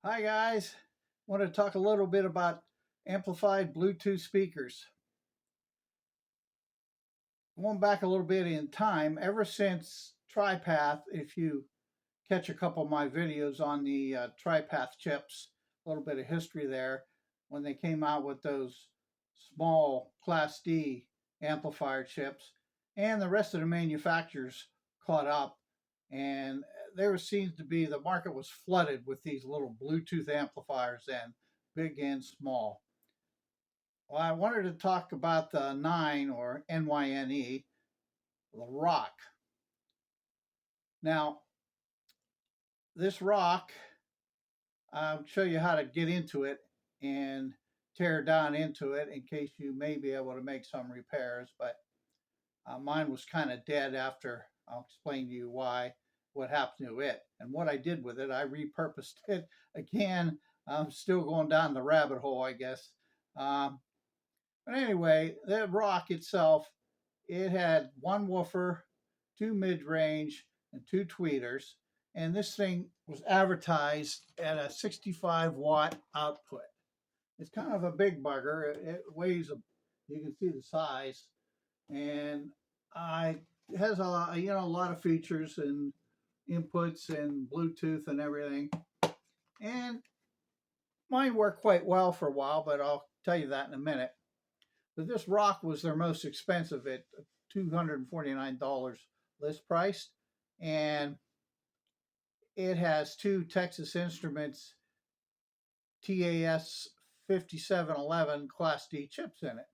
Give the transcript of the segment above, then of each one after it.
Hi guys, want to talk a little bit about amplified Bluetooth speakers. Going back a little bit in time, ever since TriPath, if you catch a couple of my videos on the TriPath chips, a little bit of history there, when they came out with those small Class D amplifier chips, and the rest of the manufacturers caught up, and there seems to be the market was flooded with these little Bluetooth amplifiers then, big and small. Well, I wanted to talk about the NYNE or NYNE, the Rock. Now, this Rock, I'll show you how to get into it and tear down into it in case you may be able to make some repairs, but mine was kind of dead after I'll explain to you what happened to it. And what I did with it, I repurposed it again. I'm still going down the rabbit hole, I guess. But anyway, the Rock itself, it had one woofer, two mid-range, and two tweeters. And this thing was advertised at a 65 watt output. It's kind of a big bugger. It weighs, you can see the size, and it has a lot of features and inputs and Bluetooth and everything. And mine worked quite well for a while, but I'll tell you that in a minute. But this Rock was their most expensive at $249 list price, and it has two Texas Instruments TAS 5711 Class D chips in it.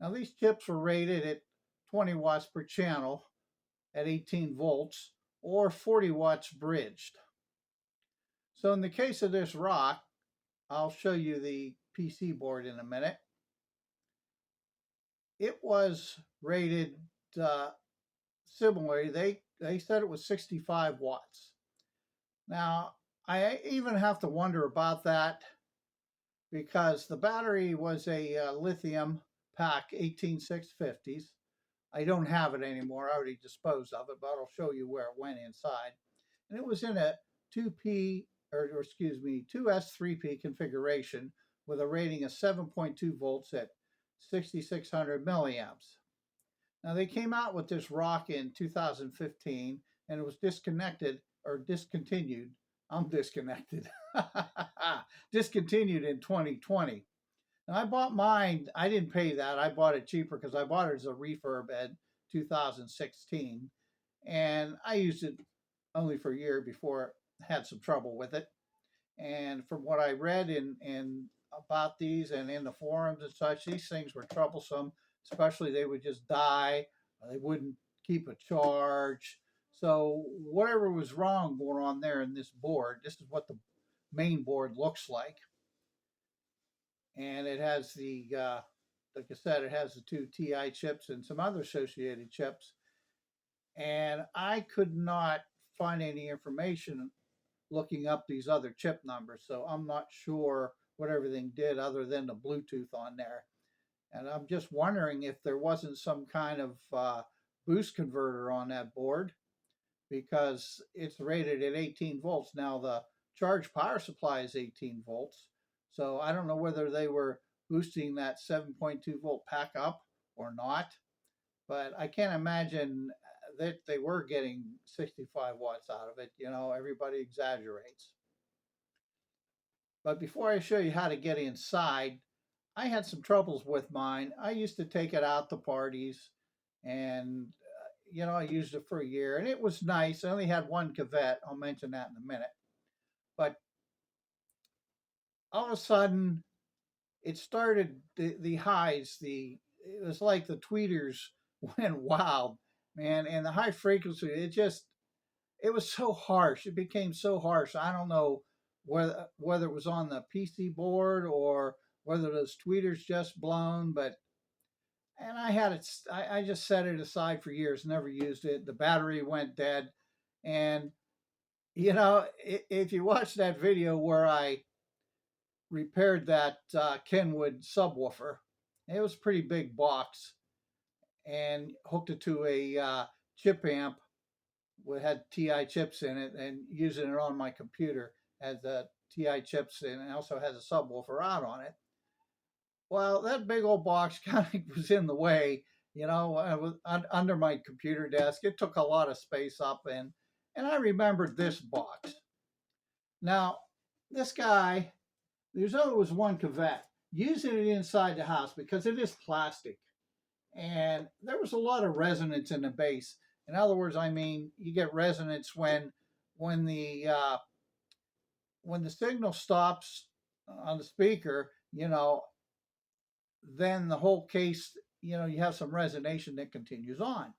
Now these chips were rated at 20 watts per channel at 18 volts or 40 watts bridged. So in the case of this Rock, I'll show you the PC board in a minute. It was rated similarly. They said it was 65 watts. Now, I even have to wonder about that because the battery was a lithium pack 18650s. I don't have it anymore. I already disposed of it, but I'll show you where it went inside. And it was in a 2S3P configuration with a rating of 7.2 volts at 6600 milliamps. Now they came out with this Rock in 2015 and it was disconnected or discontinued. I'm disconnected. Discontinued in 2020. Now I bought mine. I didn't pay that. I bought it cheaper because I bought it as a refurb at 2016. And I used it only for a year before I had some trouble with it. And from what I read in about these and in the forums and such, these things were troublesome, especially they would just die, they wouldn't keep a charge. So whatever was wrong going on there in this board, this is what the main board looks like. And it has like I said, it has the two TI chips and some other associated chips. And I could not find any information looking up these other chip numbers. So I'm not sure what everything did other than the Bluetooth on there. And I'm just wondering if there wasn't some kind of boost converter on that board because it's rated at 18 volts. Now the charge power supply is 18 volts. So I don't know whether they were boosting that 7.2 volt pack up or not, but I can't imagine that they were getting 65 watts out of it. You know, everybody exaggerates. But before I show you how to get inside, I had some troubles with mine. I used to take it out to parties and, I used it for a year and it was nice. I only had one cavette. I'll mention that in a minute. But all of a sudden, it started the highs. It was like the tweeters went wild, man. And the high frequency, it was so harsh. It became so harsh. I don't know whether it was on the PC board or whether those tweeters just blown, and I had it. I just set it aside for years, never used it. The battery went dead, and if you watch that video where I repaired that Kenwood subwoofer, it was a pretty big box, and hooked it to a chip amp. We had TI chips in it, and using it on my computer as a TI chips, and it also has a subwoofer out on it. Well, that big old box kind of was in the way, was under my computer desk. It took a lot of space up, and I remembered this box. Now, this guy, there's always one caveat using it inside the house because it is plastic, and there was a lot of resonance in the bass. In other words, I mean, you get resonance when the uh, when the signal stops on the speaker, then the whole case, you have some resonation that continues on.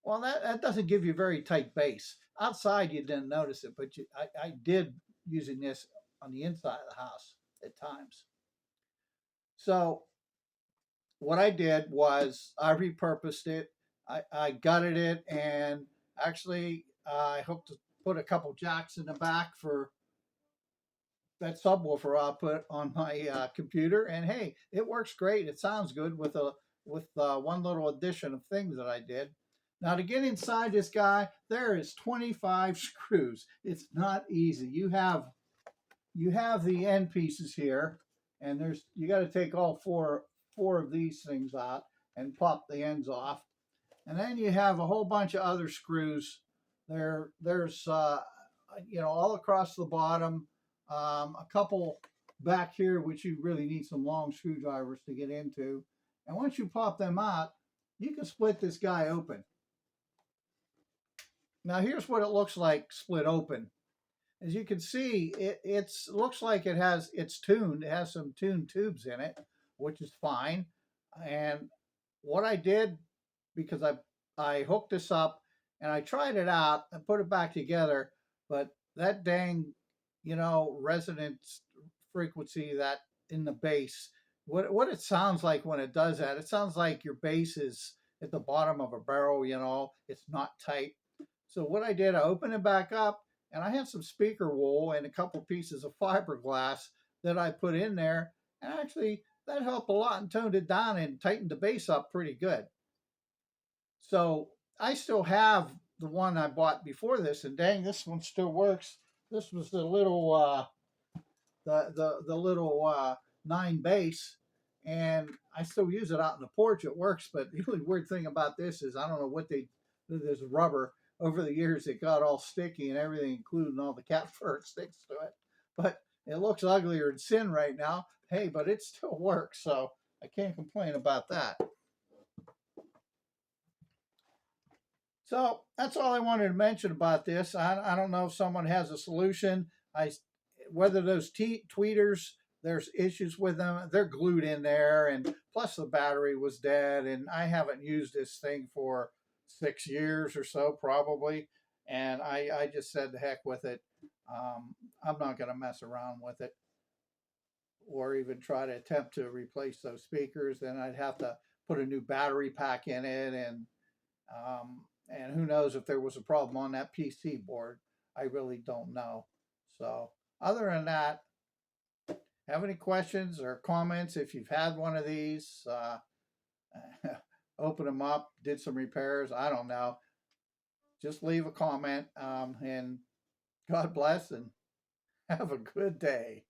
Well, that doesn't give you very tight bass. Outside, you didn't notice it, but I did using this on the inside of the house at times. So what I did was I repurposed it. I gutted it, and actually I hooked put a couple jacks in the back for that subwoofer output on my computer, and hey, it works great. It sounds good with one little addition of things that I did. Now to get inside this guy, there is 25 screws. It's not easy. You have the end pieces here, and you got to take all four of these things out and pop the ends off, and then you have a whole bunch of other screws. There's all across the bottom, a couple back here, which you really need some long screwdrivers to get into. And once you pop them out, you can split this guy open. Now here's what it looks like split open. As you can see, it looks like it's tuned. It has some tuned tubes in it, which is fine. And what I did, because I hooked this up and I tried it out and put it back together, but that dang, resonance frequency that in the bass, what it sounds like when it does that, it sounds like your bass is at the bottom of a barrel, it's not tight. So what I did, I opened it back up, and I had some speaker wool and a couple pieces of fiberglass that I put in there, and actually that helped a lot and toned it down and tightened the bass up pretty good. So I still have the one I bought before this, and dang, this one still works. This was the little the little NYNE bass, and I still use it out in the porch. It works, but the only weird thing about this is I don't know what there's rubber. Over the years, it got all sticky and everything, including all the cat fur sticks to it. But it looks uglier than sin right now. Hey, but it still works, so I can't complain about that. So that's all I wanted to mention about this. I don't know if someone has a solution. Whether those tweeters, there's issues with them. They're glued in there, and plus the battery was dead, and I haven't used this thing for 6 years or so probably, and I just said the heck with it. I'm not going to mess around with it or even try to attempt to replace those speakers. Then I'd have to put a new battery pack in it, and who knows if there was a problem on that PC board. I really don't know. So other than that, have any questions or comments if you've had one of these? Open them up, did some repairs, I don't know. Just leave a comment, and God bless and have a good day.